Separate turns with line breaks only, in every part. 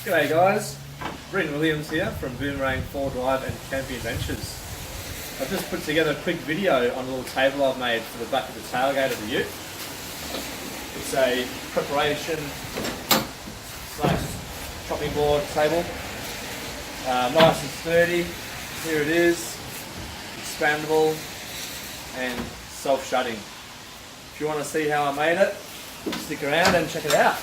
G'day guys, Brent Williams here from Boomerang 4Drive and Camping Adventures. I've just put together a quick video on a little table I've made for the back of the tailgate of the ute. It's a preparation / chopping board table. Nice and sturdy. Here it is, expandable and self-shutting. If you want to see how I made it, stick around and check it out.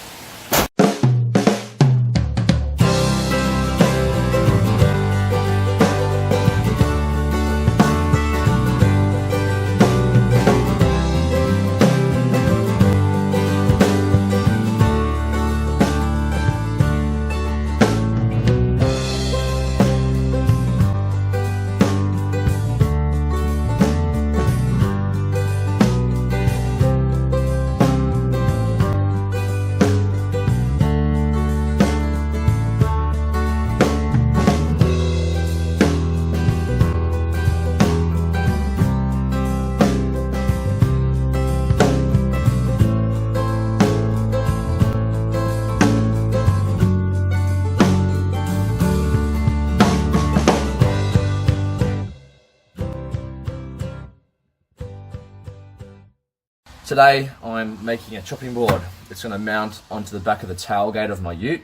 Today I'm making a chopping board. It's going to mount onto the back of the tailgate of my ute,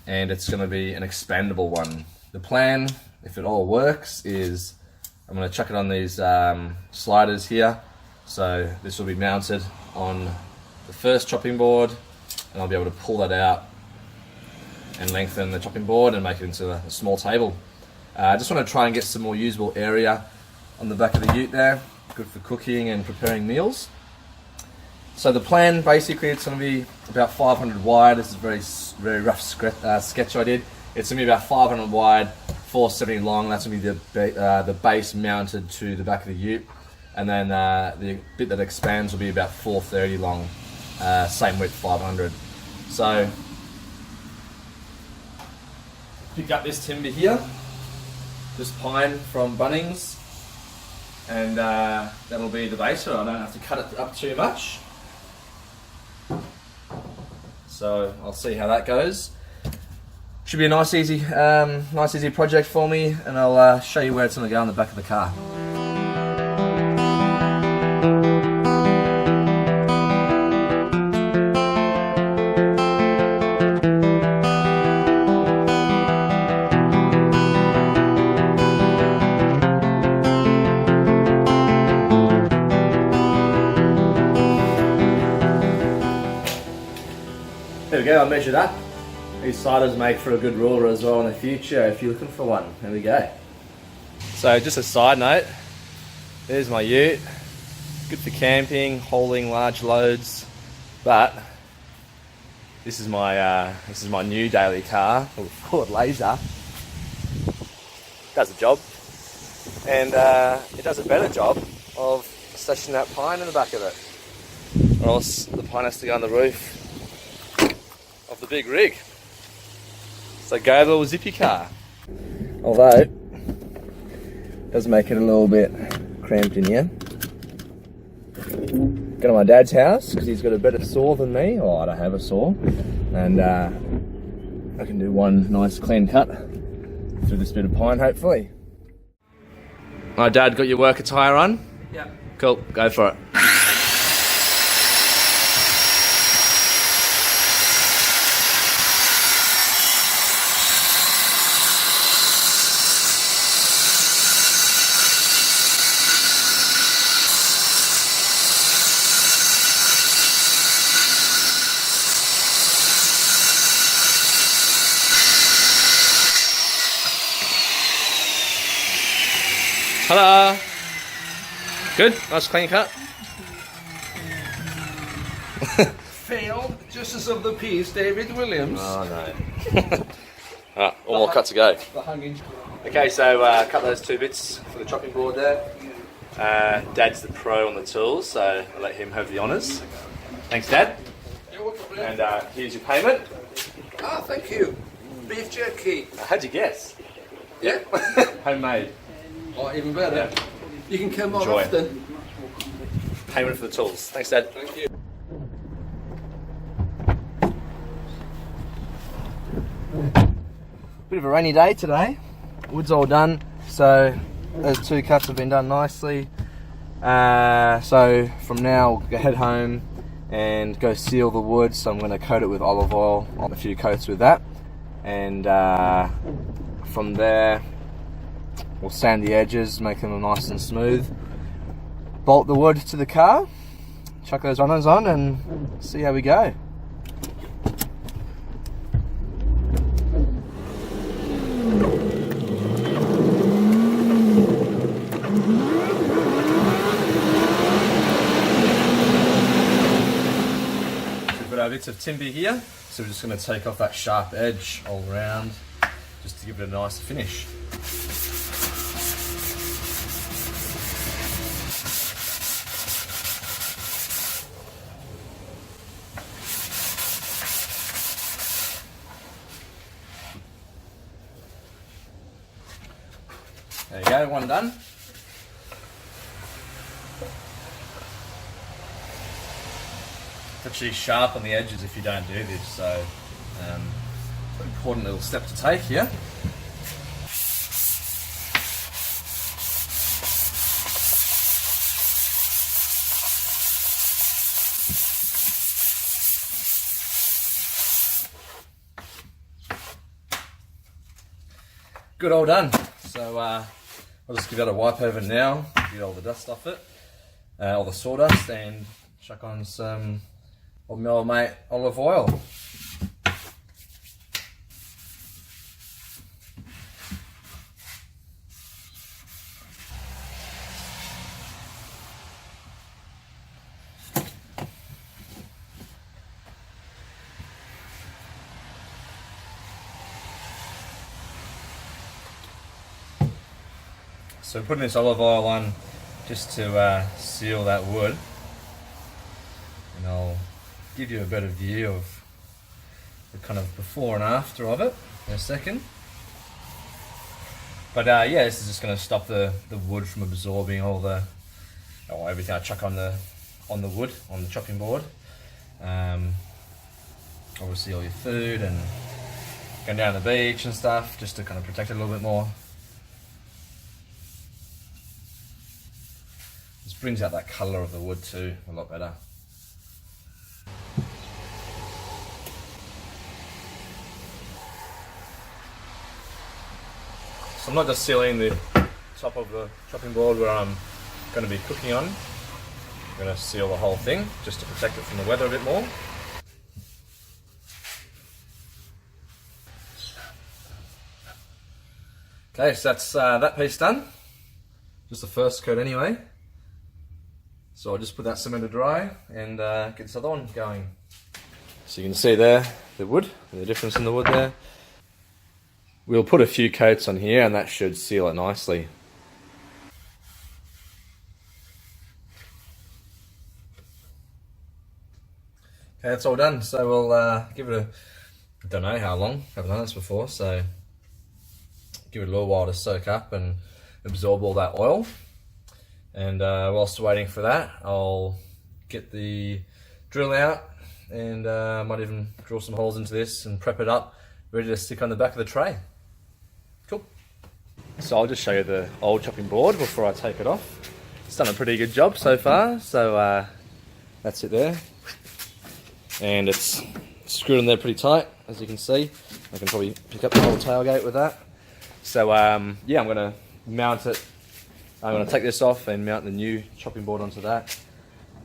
and it's going to be an expandable one. The plan, if it all works, is I'm going to chuck it on these sliders here. So this will be mounted on the first chopping board, and I'll be able to pull that out and lengthen the chopping board and make it into a small table. I just want to try and get some more usable area on the back of the ute there. Good for cooking and preparing meals. So the plan, basically, it's going to be about 500 wide. This is a very rough sketch I did. It's going to be about 500 wide, 470 long. That's going to be the base mounted to the back of the ute. And then the bit that expands will be about 430 long, same width, 500. So, pick up this timber here, just pine from Bunnings, and that'll be the base, so I don't have to cut it up too much. So I'll see how that goes. Should be a nice easy project for me, and I'll show you where it's going to go on the back of the car. There we go, I measured up. These sliders make for a good ruler as well in the future if you're looking for one. There we go. So just a side note, there's my ute. Good for camping, hauling large loads, but this is my new daily car, a Ford Laser. Does the job, and it does a better job of stashing that pine in the back of it, or else the pine has to go on the roof of the big rig. So go the little zippy car. Although it does make it a little bit cramped in here. Go to my dad's house because he's got a better saw than me. Oh, I don't have a saw, and I can do one nice clean cut through this bit of pine, hopefully. My dad, got your work attire on? Yeah. Cool, go for it. Hello. Good? Nice clean cut?
Failed Justice of the Peace, David Williams.
Oh no. Alright, all more cut to go. Okay, so cut those two bits for the chopping board there. Dad's the pro on the tools, so I'll let him have the honours. Thanks, Dad.
You're welcome.
And here's your payment.
Ah, thank you. Beef jerky.
How'd you guess?
Yeah?
Homemade.
Oh, even better.
Yeah.
You can come more
Enjoy.
often.
Payment for the tools. Thanks, Dad.
Thank you.
Bit of a rainy day today. Wood's all done, so those 2 cuts have been done nicely. So from now we'll head home and go seal the wood. So I'm going to coat it with olive oil, on a few coats with that, and from there we'll sand the edges, make them nice and smooth, bolt the wood to the car, chuck those runners on, and see how we go. Bits of timber here, so we're just going to take off that sharp edge all around just to give it a nice finish. There you go, one done. It's actually sharp on the edges if you don't do this, so an important little step to take here. Good, all done. So I'll just give that a wipe over now, get all the dust off it, all the sawdust, and chuck on some of my old mate olive oil. So we're putting this olive oil on just to seal that wood, and I'll give you a better view of the kind of before and after of it in a second. But yeah, this is just going to stop the wood from absorbing all the everything I chuck on the wood, on the chopping board. Obviously all your food and going down to the beach and stuff, just to kind of protect it a little bit more. This brings out that colour of the wood too a lot better. So I'm not just sealing the top of the chopping board where I'm going to be cooking on. I'm going to seal the whole thing just to protect it from the weather a bit more. Okay, so that's that piece done. Just the first coat anyway. So I'll just put that cement to dry and get this other one going. So you can see there the wood, the difference in the wood there. We'll put a few coats on here and that should seal it nicely. Okay, that's all done. So we'll give it I don't know how long, haven't done this before, so give it a little while to soak up and absorb all that oil. And whilst waiting for that, I'll get the drill out and might even drill some holes into this and prep it up, ready to stick on the back of the tray. Cool. So I'll just show you the old chopping board before I take it off. It's done a pretty good job so far, so that's it there. And it's screwed in there pretty tight, as you can see. I can probably pick up the whole tailgate with that. So yeah, I'm going to mount it. I'm going to take this off and mount the new chopping board onto that.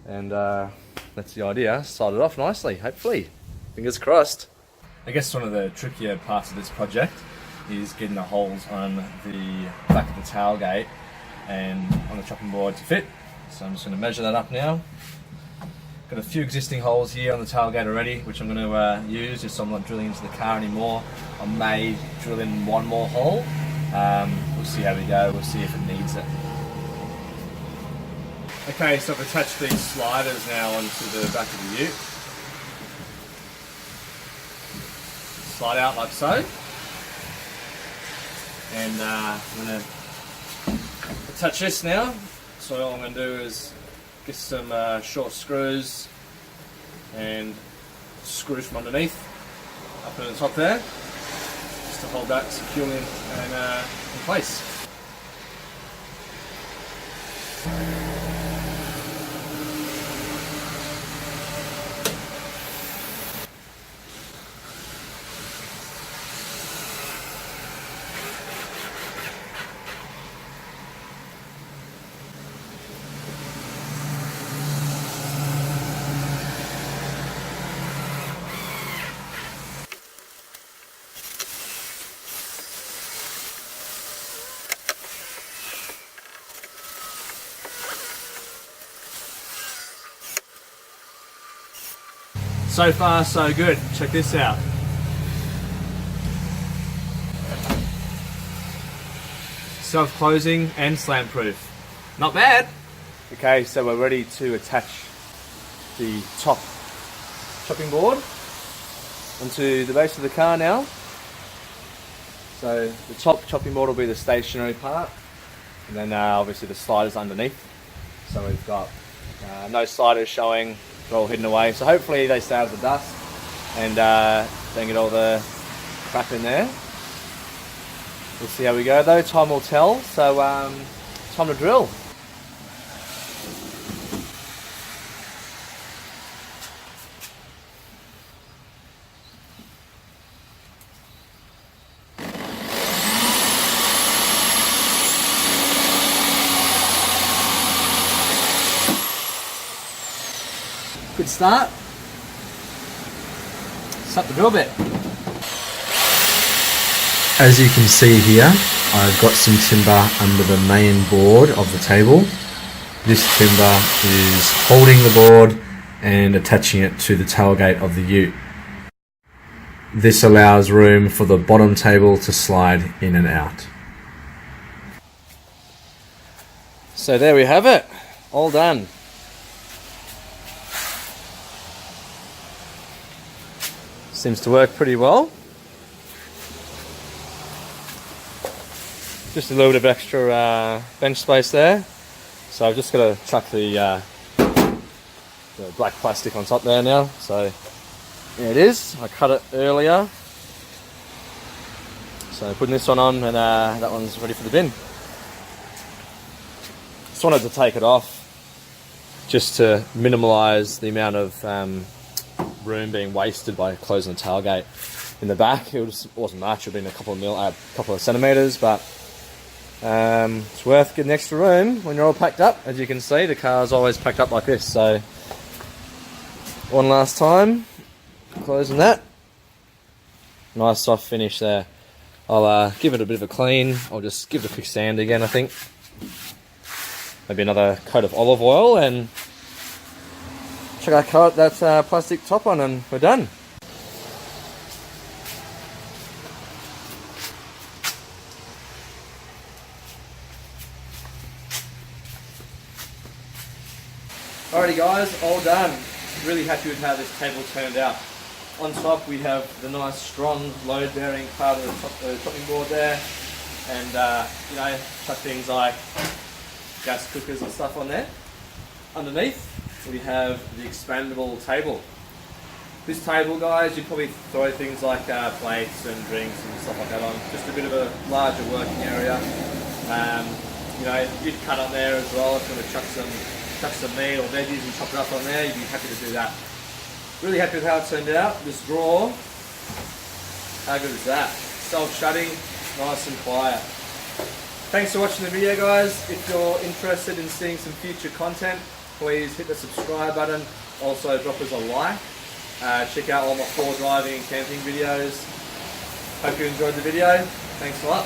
And that's the idea. Slide it off nicely, hopefully. Fingers crossed. I guess one of the trickier parts of this project is getting the holes on the back of the tailgate and on the chopping board to fit. So I'm just going to measure that up now. Got a few existing holes here on the tailgate already, which I'm going to use just so I'm not drilling into the car anymore. I may drill in one more hole. We'll see how we go. We'll see if it needs it. Okay, so I've attached these sliders now onto the back of the ute. Slide out like so. And I'm going to attach this now. So all I'm going to do is get some short screws and screws from underneath up in the top there, just to hold that securely in place. So far, so good. Check this out. Self-closing and slam-proof. Not bad. Okay, so we're ready to attach the top chopping board onto the base of the car now. So the top chopping board will be the stationary part, and then obviously the sliders underneath. So we've got no sliders showing. They're all hidden away, so hopefully they stay out of the dust and don't get all the crap in there. We'll see how we go though, time will tell, so time to drill. Good start. Start the drill bit.
As you can see here, I've got some timber under the main board of the table. This timber is holding the board and attaching it to the tailgate of the ute. This allows room for the bottom table to slide in and out.
So there we have it, all done. Seems to work pretty well. Just a little bit of extra bench space there. So I've just got to chuck the black plastic on top there now. So there it is. I cut it earlier. So putting this one on, and that one's ready for the bin. Just wanted to take it off just to minimise the amount of room being wasted by closing the tailgate in the back. It wasn't much. It would have been a couple of centimetres, but it's worth getting extra room when you're all packed up. As you can see, the car's always packed up like this. So one last time, closing that. Nice soft finish there. I'll give it a bit of a clean. I'll just give it a quick sand again, I think. Maybe another coat of olive oil, and chuck that plastic top on, and we're done. Alrighty guys, all done. Really happy with how this table turned out. On top we have the nice strong load bearing part of the chopping board there, and you know, chuck things like gas cookers and stuff on there. Underneath we have the expandable table. This table, guys, you probably throw things like plates and drinks and stuff like that on. Just a bit of a larger working area. You know, you'd cut on there as well if you want to chuck some meat or veggies and chop it up on there. You'd be happy to do that. Really happy with how it turned out. This drawer, how good is that? Self-shutting, nice and quiet. Thanks for watching the video, guys. If you're interested in seeing some future content, please hit the subscribe button. Also drop us a like. Check out all my 4 driving and camping videos. Hope you enjoyed the video. Thanks a lot.